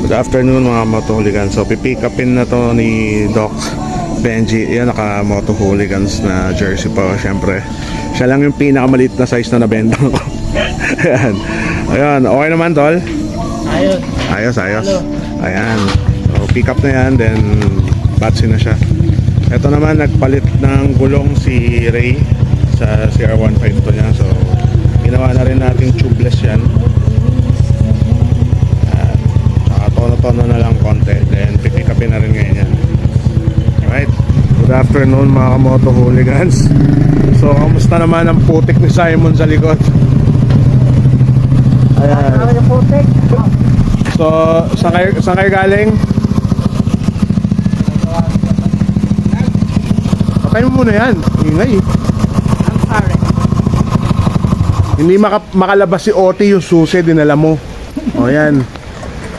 Good afternoon mga moto hooligans. So pipick upin na to ni Doc Benji. Yan, naka moto hooligans na jersey pa. Syempre siya lang yung pinakamaliit na size na nabenta ko. Ayan. Ayan, okay naman tol? Ayos. Ayan, so pick up na yan. Then batsi na siya. Ito naman, nagpalit ng gulong si Ray sa CR152 niya. So ginawa na rin natin tubeless yan. Tono na lang konti, then pipick upin na rin ngayon yan. Alright, good afternoon mga kamoto hooligans. So kamusta naman ang putik ni Simon sa likod? Ayan. So saan kayo galing? Patay mo muna yan, ingay. I'm sorry. Hindi makalabas si Oti yung susi, dinala mo. O yan.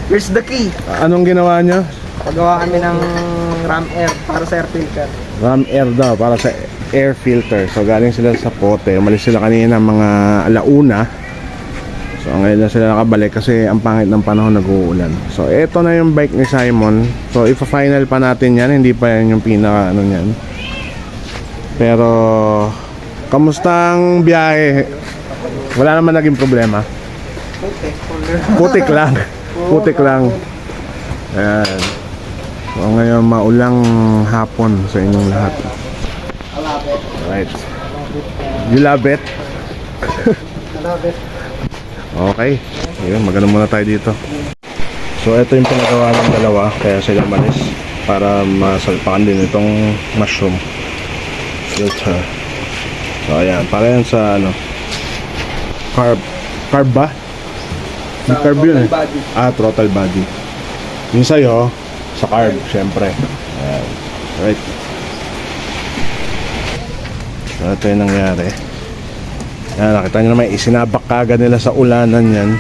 Here's the key. Anong ginawa niya? Pagawa kami ng ram air para sa air filter. Ram air daw para sa air filter. So galing sila sa Pote. Umalis sila kanina mga alauna. So ngayon na sila nakabalik kasi ang pangit ng panahon, nag-uulan. So eto na yung bike ni Simon. So ipa-final pa natin yan. Hindi pa yan yung pinaka ano niyan. Pero kamustang biyahe? Wala naman naging problema. Putik lang. Putik lang. Ayan. So ngayon maulang hapon sa inyong lahat. Alright. You love it? Okay. Ayun, magano muna tayo dito. So ito yung pinagawa ng dalawa, kaya sila malis para masalpakan din itong mushroom filter. So ayan, para yan sa ano, carb ba? Yung carb yun eh. Throttle body. Yung sa'yo, sa carb, syempre. Ayan. Right. So ito yung nangyari. Ayan, nakita nyo naman, isinabak kagad nila sa ulanan yan.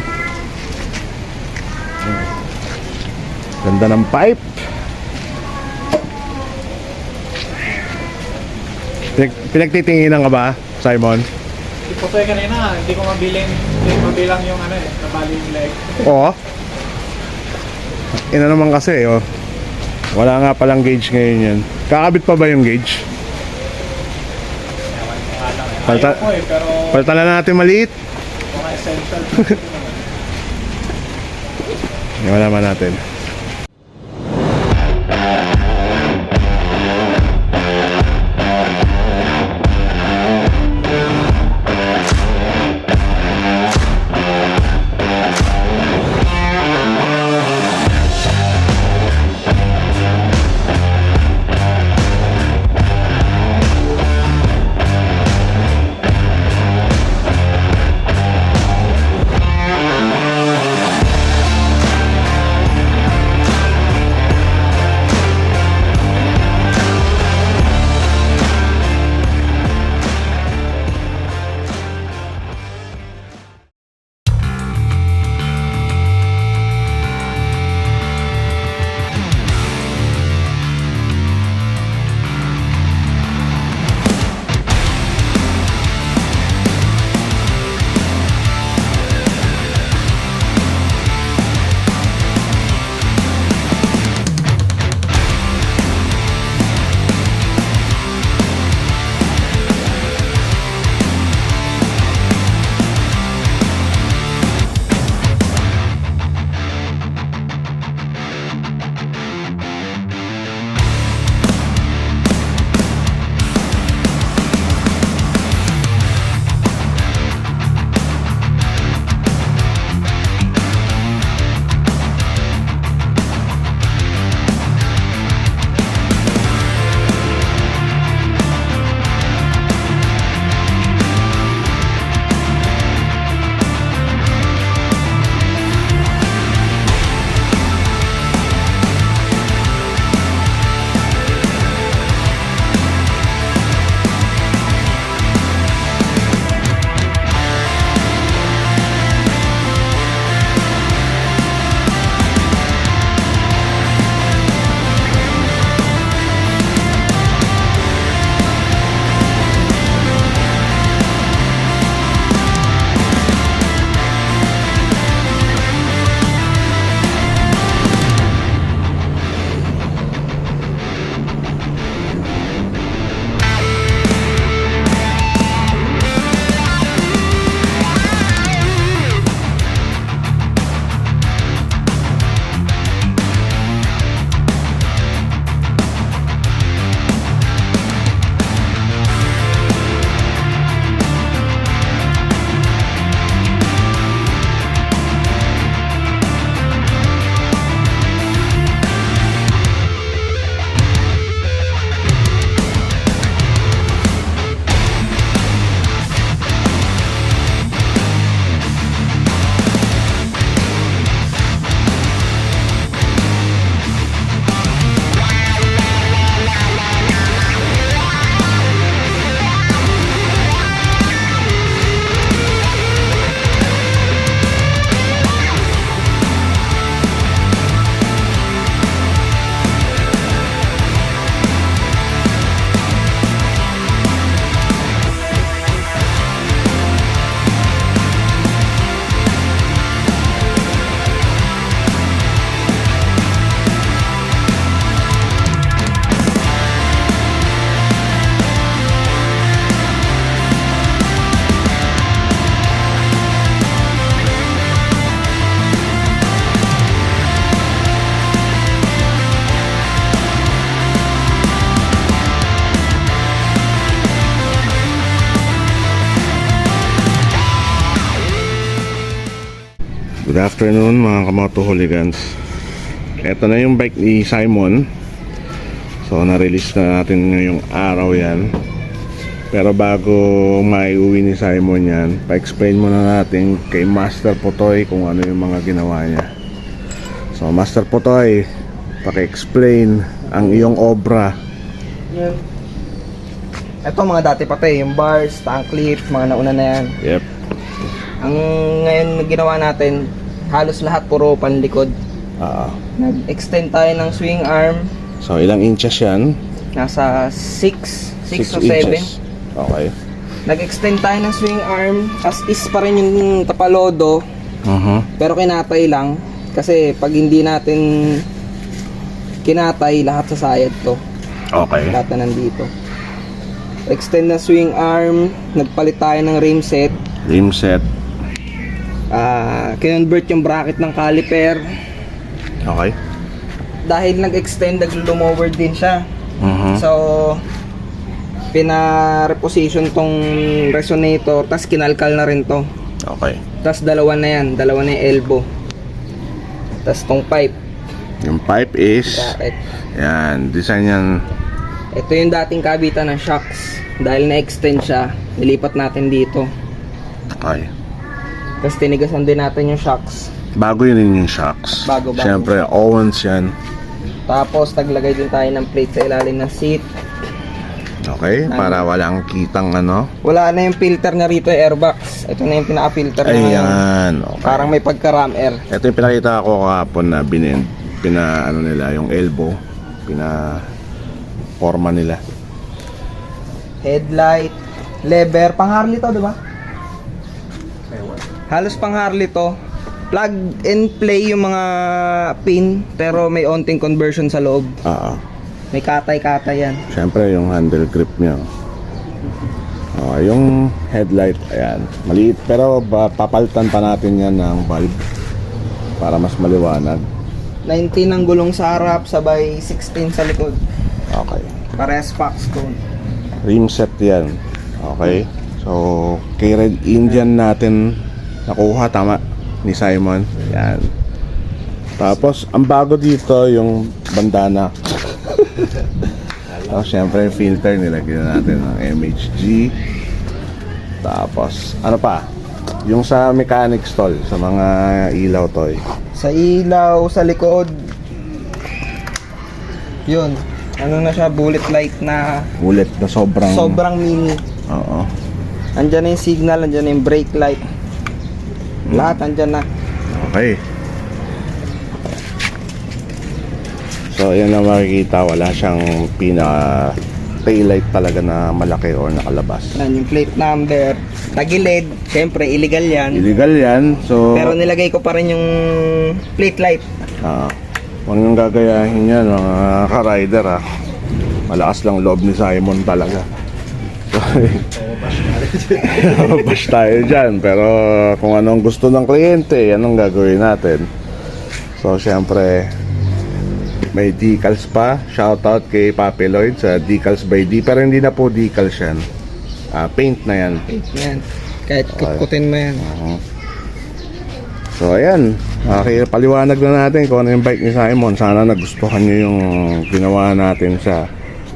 Ganda ng pipe. Pinagtitinginan ka ba, Simon? Iputoy kanina, hindi ko mabilang yung ano eh, nabali yung leg. Oo. Ina naman kasi, oh. Wala nga palang gauge ngayon yan. Kakabit pa ba yung gauge? Ayaw ko eh, pero Palitan na natin maliit. mga essential. Wala naman natin. Good afternoon mga Kamoto Hooligans. Ito na yung bike ni Simon. So na-release na natin ngayong araw yan. Pero bago maiuwi ni Simon yan, pa-explain muna natin kay Master Potoy kung ano yung mga ginawa niya. So Master Potoy, paki-explain ang iyong obra. Yan. Ito mga dati pa to eh, yung bars, tank clip, mga nauna na yan. Yep. Ang ngayon na ginawa natin, halos lahat puro panlikod. Nag-extend tayo ng swing arm, So ilang inches yan? nasa 6 6 o 7. inches. Okay. Nag-extend tayo ng swing arm, as is pa rin yung tapalodo, pero kinatay lang. Kasi pag hindi natin kinatay, lahat sasayad to. Okay. Lahat na nandito. Extend na swing arm, nagpalit tayo ng rim set. Rim set. Kinonvert yung bracket ng caliper. Okay. Dahil nag-extend, nag-lomover din siya. So, pina-reposition tong resonator, tas kinalkal na rin to. Okay. Tas dalawa na yan, dalawa na yung elbow. Tas tong pipe, Yung pipe is bracket. yan, design yan. Ito yung dating kabitan ng shocks. Dahil na-extend siya, nilipat natin dito. Okay. Tas tinigasan din natin yung shocks. Bago yun yung shocks. Bago. Siyempre, Owens yan. Tapos naglagay din tayo ng plate sa ilalim ng seat. Okay, para walang kitang ano. Wala na yung filter na rito, airbox. Ito na yung pinaka-filter na ngayon. Ayan, okay. Parang may pagka-ram air. Ito yung pinakita ko kahapon na ano nila, yung elbow. Forma nila. Headlight, lever, pang Harley to, di ba? Halos pang Harley to. Plug and play yung mga pin, pero may onting conversion sa loob. May katay-katay yan. Siyempre, yung handle grip niya. Yung headlight, ayan. Maliit, pero papalitan pa natin yan ng bulb para mas maliwanag. 19 ang gulong sa harap, sabay 16 sa likod. Okay. Parehas Foxconn. Rim set yan. Okay. So, kay Red Indian natin nakuha, tama, ni Simon. Yan. Tapos, ang bago dito, yung bandana. So, syempre, yung filter, nilagyan natin ng MHG. Tapos, ano pa? Yung sa mechanic stall, sa mga ilaw toy. Sa ilaw, sa likod. Yun. Ano na siya, bullet light na Bullet na sobrang mini. Oo. Andyan na yung signal, andyan na yung brake light. Lahat andyan na. Okay. So, yan na makikita. Wala siyang taillight talaga na malaki or nakalabas. Yan yung plate number. Tagilid, syempre illegal yan. Illegal yan. So, Pero nilagay ko pa rin yung plate light. huwag nang gagayahin yan mga ka-rider ha. Malakas lang loob ni Simon talaga. Bash tayo dyan. Pero kung anong gusto ng kliyente, yan ang gagawin natin. So syempre, may decals pa. Shoutout kay Papi Lloyd sa Decals by D. Pero hindi na po decals yan. Paint na yan. Yan. Kahit kutkutin mo yan. So ayan, paliwanag na natin kung ano yung bike ni Simon. Sana nagustuhan nyo yung ginawa natin sa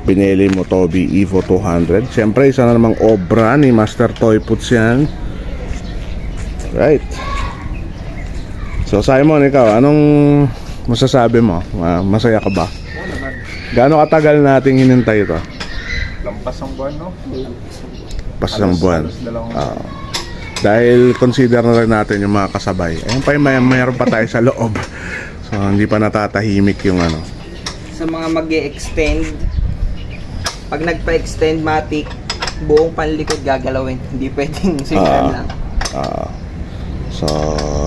Pinelli Motobi Evo 200. Siyempre, isa na namang obra ni Master Toy Puts yan. Right. So Simon, ikaw, anong masasabi mo? Masaya ka ba? Gaano katagal nating hinintay ito? Lampas ang buwan, no? Pas ng buwan. Halos dalawang Dahil consider na rin natin yung mga kasabay. Ayun pa, mayroon pa tayo sa loob. So hindi pa natatahimik yung ano. Sa mga mag-e-extend, pag nagpa-extend matic, buong panlikod gagalawin. Hindi pwedeng single lang. So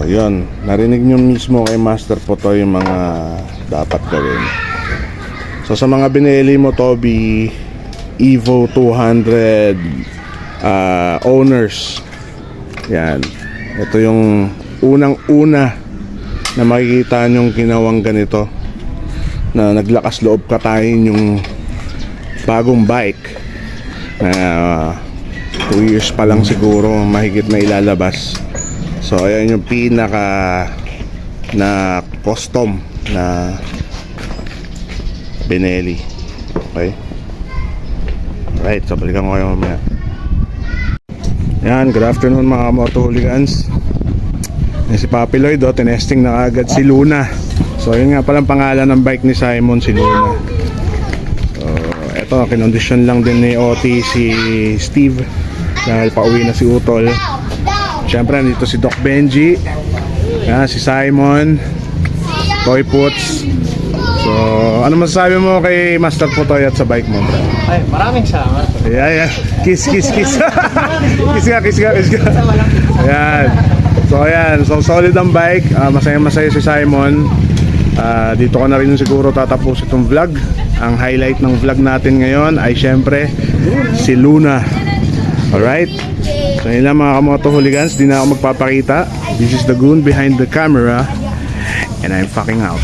yun, narinig nyo mismo kay Master Potoy yung mga dapat gawin. So sa mga binili mo Motobi Evo 200 owners, yan, ito yung unang-una na makikita nyong ginawang ganito, na naglakas loob katayin yung bagong bike na 2 years pa lang siguro mahigit na ilalabas. So ayan yung pinaka na custom na Benelli. Okay. Alright, so balikan ko kayo mamaya. Yan, good afternoon mga moto hooligans. Yan si Papi Lloyd, tinesting na agad si Luna. So yun nga palang pangalan ng bike ni Simon, si Luna. So eto, kinondisyon lang din ni OT si Steve dahil pauwi na si Utol. Siyempre nandito si Doc Benji, yan, si Simon, Toy Puts. So ano masasabi mo kay Master Putoy at sa bike mo, bro? Ay, maraming salamat. Yeah. Kiss. Kiss ka. Ayan. So ayan, so solid ang bike. Masaya si Simon. Dito ko na rin siguro tatapos itong vlog. Ang highlight ng vlog natin ngayon ay syempre si Luna. Alright. So yun lang mga kamoto hooligans, di na ako magpapakita. This is the goon behind the camera and I'm fucking out.